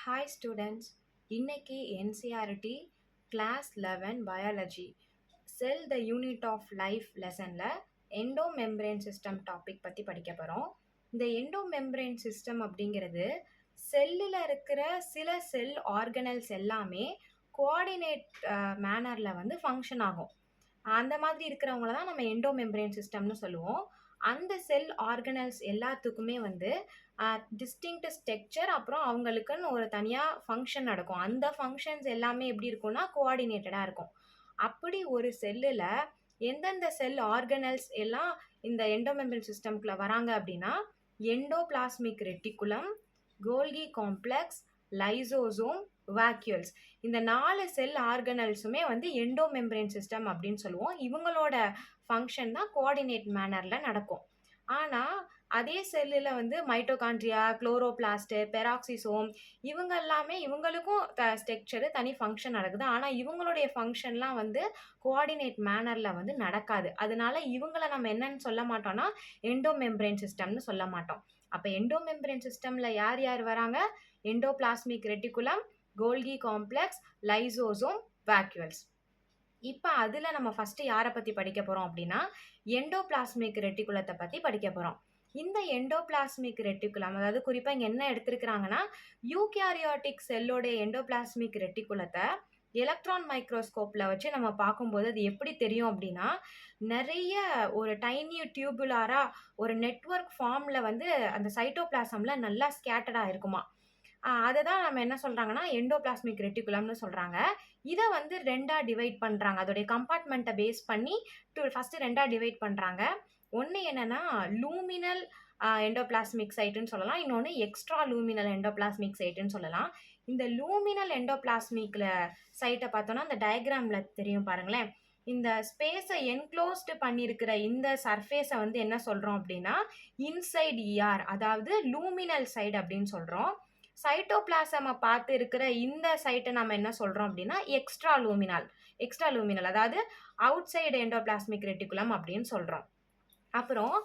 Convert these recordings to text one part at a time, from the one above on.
Hi students, இன்னைக்கு NCERT class 11 biology cell the unit of life லெசனில் endomembrane system topic பற்றி படிக்க போகிறோம். இந்த எண்டோ மெம்பரேன் சிஸ்டம் அப்படிங்கிறது செல்லில் இருக்கிற சில செல் ஆர்கனல்ஸ் எல்லாமே கோஆர்டினேட் மேனரில் வந்து ஃபங்க்ஷன் ஆகும். அந்த மாதிரி இருக்கிறவங்கள தான் நம்ம எண்டோ மெம்பரேன் சிஸ்டம்னு சொல்லுவோம். அந்த செல் ஆர்கனல்ஸ் எல்லாத்துக்குமே வந்து டிஸ்டிங்க்ட் ஸ்ட்ரக்சர், அப்புறம் அவங்களுக்குன்னு ஒரு தனியாக ஃபங்க்ஷன் நடக்கும். அந்த ஃபங்க்ஷன்ஸ் எல்லாமே எப்படி இருக்கும்னா கோஆர்டினேட்டடாக இருக்கும். அப்படி ஒரு செல்லில் எந்தெந்த செல் ஆர்கனல்ஸ் எல்லாம் இந்த எண்டோமெம்பரேன் சிஸ்டம்குள்ளே வராங்க அப்படின்னா endoplasmic reticulum, Golgi complex, lysosome, vacuoles, இந்த 4 செல் ஆர்கனல்ஸுமே வந்து எண்டோமெம்பரேன் சிஸ்டம் அப்படின்னு சொல்லுவோம். இவங்களோட ஃபங்க்ஷன் தான் கோஆர்டினேட் மேனரில் நடக்கும். ஆனால் அதே செல்லில் வந்து மைட்டோகாண்ட்ரியா, குளோரோபிளாஸ்ட்டு, பெராக்சிசோம், இவங்க எல்லாமே இவங்களுக்கும் ஸ்ட்ரக்சரு தனி ஃபங்க்ஷன் நடக்குது. ஆனால் இவங்களுடைய ஃபங்க்ஷன்லாம் வந்து கோஆர்டினேட் மேனரில் வந்து நடக்காது. அதனால இவங்களை நம்ம என்னன்னு சொல்ல மாட்டோம்னா எண்டோமெம்பரேன் சிஸ்டம்னு சொல்ல மாட்டோம். அப்போ எண்டோமெம்பரேன் சிஸ்டமில் யார் யார் வராங்க? Endoplasmic reticulum, Golgi complex, lysosome, vacuoles. இப்போ அதில் நம்ம ஃபஸ்ட்டு யாரை பற்றி படிக்க போகிறோம் அப்படின்னா எண்டோபிளாஸ்மிக் ரெட்டிகுலத்தை பற்றி படிக்க போகிறோம். இந்த எண்டோபிளாஸ்மிக் ரெட்டிகுலம், அதாவது குறிப்பாக இங்கே என்ன எடுத்திருக்கிறாங்கன்னா யூகேரியாட்டிக் செல்லோடைய எண்டோபிளாஸ்மிக் ரெட்டிகுலத்தை எலக்ட்ரான் மைக்ரோஸ்கோப்பில் வச்சு நம்ம பார்க்கும்போது அது எப்படி தெரியும் அப்படின்னா நிறைய ஒரு டைனி டியூபுலாராக ஒரு நெட்வொர்க் ஃபார்மில் வந்து அந்த சைட்டோபிளாசமில் நல்லா ஸ்கேட்டர்டாக இருக்குமா. அதை தான் நம்ம என்ன சொல்கிறாங்கன்னா எண்டோபிளாஸ்மிக் ரெட்டிகுலம்னு சொல்கிறாங்க. இதை வந்து 2ஆக டிவைட் பண்ணுறாங்க. அதோடைய கம்பார்ட்மெண்ட்டை பேஸ் பண்ணி ஃபஸ்ட்டு 2ஆக டிவைட் பண்ணுறாங்க. ஒன்று என்னென்னா லூமினல் எண்டோபிளாஸ்மிக் சைட்டுன்னு சொல்லலாம், இன்னொன்று எக்ஸ்ட்ரா லூமினல் எண்டோபிளாஸ்மிக் சைட்டுன்னு சொல்லலாம். இந்த லூமினல் எண்டோபிளாஸ்மிக்கில் சைட்டை பார்த்தோன்னா இந்த டயக்ராமில் தெரியும் பாருங்களேன். இந்த ஸ்பேஸை என்க்ளோஸ்டு பண்ணியிருக்கிற இந்த சர்ஃபேஸை வந்து என்ன சொல்கிறோம் அப்படின்னா இன்சைட் இஆர், அதாவது லூமினல் சைடு அப்படின்னு சொல்கிறோம். சைட்டோபிளாசமை பார்த்து இருக்கிற இந்த சைட்டை நம்ம என்ன சொல்கிறோம் அப்படின்னா எக்ஸ்ட்ரா லூமினல், அதாவது அவுட் சைடு எண்டோபிளாஸ்மிக் ரெட்டிகுலம் அப்படின்னு சொல்கிறோம். அப்புறம்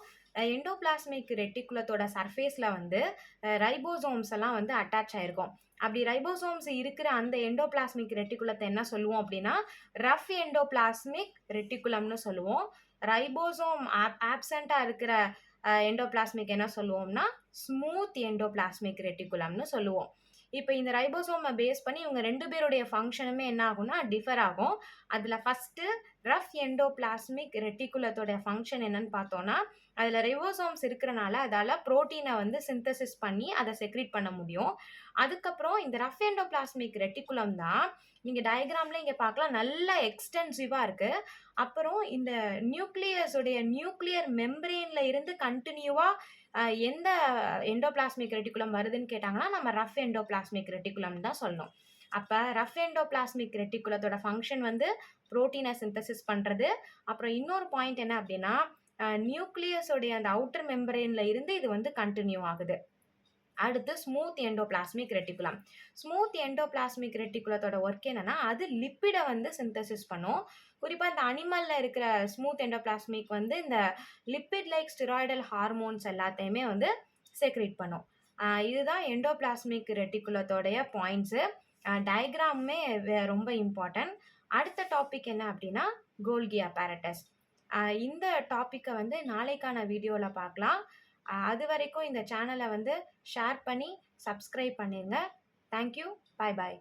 எண்டோபிளாஸ்மிக் ரெட்டிகுலத்தோட சர்ஃபேஸில் வந்து ரைபோசோம்ஸ் எல்லாம் வந்து அட்டாச் ஆகிருக்கும். அப்படி ரைபோசோம்ஸ் இருக்கிற அந்த எண்டோபிளாஸ்மிக் ரெட்டிகுலத்தை என்ன சொல்லுவோம் அப்படின்னா ரஃப் எண்டோபிளாஸ்மிக் ரெட்டிகுலம்னு சொல்லுவோம். ரைபோசோம் ஆப்சண்ட்டாக இருக்கிற எண்டோபிளாஸ்மிக் என்ன சொல்லுவோம்னா ஸ்மூத் எண்டோபிளாஸ்மிக் ரெட்டிகுலம்னு சொல்லுவோம். இப்போ இந்த ரைபோசோமை பேஸ் பண்ணி இவங்க 2 பேருடைய ஃபங்க்ஷனுமே என்ன ஆகும்னா டிஃபர் ஆகும். அதில் ஃபஸ்ட்டு ரஃப் எண்டோபிளாஸ்மிக் ரெட்டிகுலத்தோட ஃபங்க்ஷன் என்னன்னு பார்த்தோன்னா அதில் ரைபோசோம்ஸ் இருக்கிறனால அதால் ப்ரோட்டீனை வந்து சிந்தசிஸ் பண்ணி அதை செக்ரீட் பண்ண முடியும். அதுக்கப்புறம் இந்த ரஃப் எண்டோபிளாஸ்மிக் ரெட்டிகுலம் தான் நீங்கள் டயக்ராமில் இங்கே பார்க்கலாம் நல்லா எக்ஸ்டென்சிவாக இருக்குது. அப்புறம் இந்த நியூக்ளியர் மெம்பரேனில் இருந்து கண்டினியூவாக எந்த எண்டோபிளாஸ்மிக் ரெட்டிகுலம் வருதுன்னு கேட்டாங்கன்னா நம்ம ரஃப் எண்டோபிளாஸ்மிக் ரெட்டிகுலம் தான் சொல்லணும். அப்போ ரஃப் எண்டோபிளாஸ்மிக் ரெட்டிகுலத்தோட ஃபங்க்ஷன் வந்து ப்ரோட்டீனை சிந்தசிஸ் பண்ணுறது. அப்புறம் இன்னொரு பாயிண்ட் என்ன அப்படின்னா நியூக்ளியஸோடைய அந்த அவுட்டர் மெம்பரேனில் இருந்து இது வந்து கண்டினியூ ஆகுது. அடுத்து smooth endoplasmic reticulum. Smooth endoplasmic ரெட்டிகுலத்தோட ஒர்க் என்னன்னா அது லிப்பிடை வந்து சிந்தசிஸ் பண்ணும். குறிப்பாக இந்த அனிமலில் இருக்கிற ஸ்மூத் எண்டோபிளாஸ்மிக் வந்து இந்த லிப்பிட் லைக் ஸ்டிராய்டல் ஹார்மோன்ஸ் எல்லாத்தையுமே வந்து செக்ரேட் பண்ணும். இதுதான் எண்டோபிளாஸ்மிக் ரெட்டிகுலத்தோடைய பாயிண்ட்ஸு. டயக்ராமுமே ரொம்ப இம்பார்ட்டன்ட். அடுத்த டாபிக் என்ன அப்படின்னா கோல்கி அப்பாரட்டஸ். இந்த டாப்பிக்கை வந்து நாளைக்கான வீடியோவில் பார்க்கலாம். அது வரைக்கும் இந்த சேனலை வந்து ஷேர் பண்ணி சப்ஸ்கிரைப் பண்ணிடுங்க. தேங்க்யூ, பாய் பாய்.